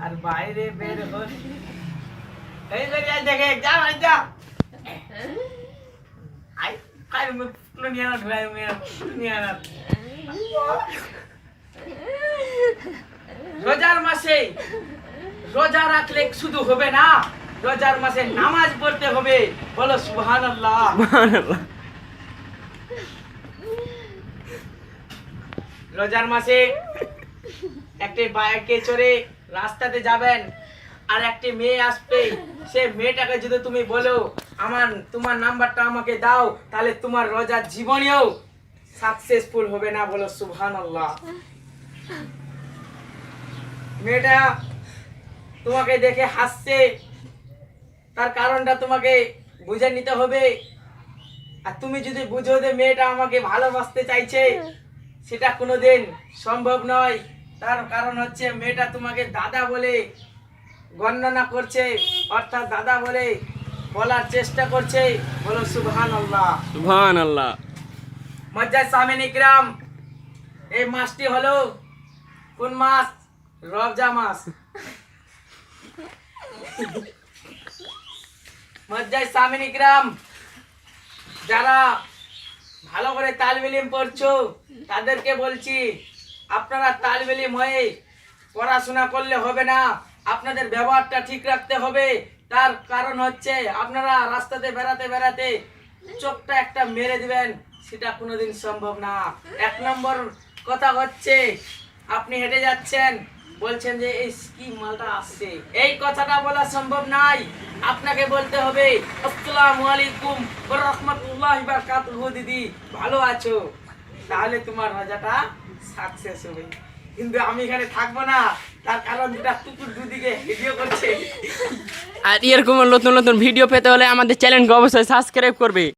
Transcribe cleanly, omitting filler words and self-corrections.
আর বাইরে বের হলে এই বেরিয়ে দেখে যা ভাই যা আই কাই মুখলো নিয়ে না ঢুলাই নিয়ে না রোজার মাসে রোজা রাখলে শুধু হবে না, রোজার মাসে নামাজ পড়তে হবে। বলো সুবহানাল্লাহ। রোজার মাসে একটি বাইকে চড়ে রাস্তাতে যাবেন, আর একটি মেয়ে আসবে, সে মেয়েটাকে যদি তুমি বলো তোমার নাম্বারটা আমাকে দাও, তাহলে তোমার রোজার জীবনেও সাকসেসফুল হবে না। বলো সুবহানাল্লাহ। মেয়েটা তোমাকে দেখে হাসছে, তার কারণটা তোমাকে বুঝে নিতে হবে। আর তুমি যদি বুঝো যে মেয়েটা আমাকে ভালোবাসতে চাইছে, সেটা কোনোদিন সম্ভব নয়। তার কারণ হচ্ছে মেয়েটা তোমাকে দাদা বলে গণনা করছে, অর্থাৎ দাদা বলে বলার চেষ্টা করছে। বলো সুবহানাল্লাহ। সুবহানাল্লাহ। মজ্জাজ সামিন ইকরাম, এই মাসটি হলো কোন মাস? রমজান মাস। মজ্জাজ সামিন ইকরাম, যারা ভালো করে তালিম ইলম পড়ছো তাদেরকে বলছি, আপনারা তালিম ইলম হয়ে পড়াশোনা করলে হবে না, আপনাদের ব্যবহারটা ঠিক রাখতে হবে। তার কারণ হচ্ছে আপনারা রাস্তাতে বেড়াতে বেড়াতে চোখটা একটা মেরে দিবেন, সেটা কোনোদিন সম্ভব না। এক নম্বর কথা হচ্ছে, আপনি হেঁটে যাচ্ছেন, বলছেন যে এই কি মালটা আসছে, এই কথাটা বলা সম্ভব নাই। আপনাকে বলতে হবে আসসালামু আলাইকুম ওয়া রাহমাতুল্লাহি ওয়া বারাকাতুহু, দিদি ভালো আছো, তাহলে তোমার রোজাটা সাকসেস হবে। কিন্তু আমি এখানে থাকবো না, তার কারণ দুটা কুকুর দুদিকে ভিডিও করছে। আর এরকম নতুন নতুন ভিডিও পেতে হলে আমাদের চ্যানেলকে অবশ্যই সাবস্ক্রাইব করবে।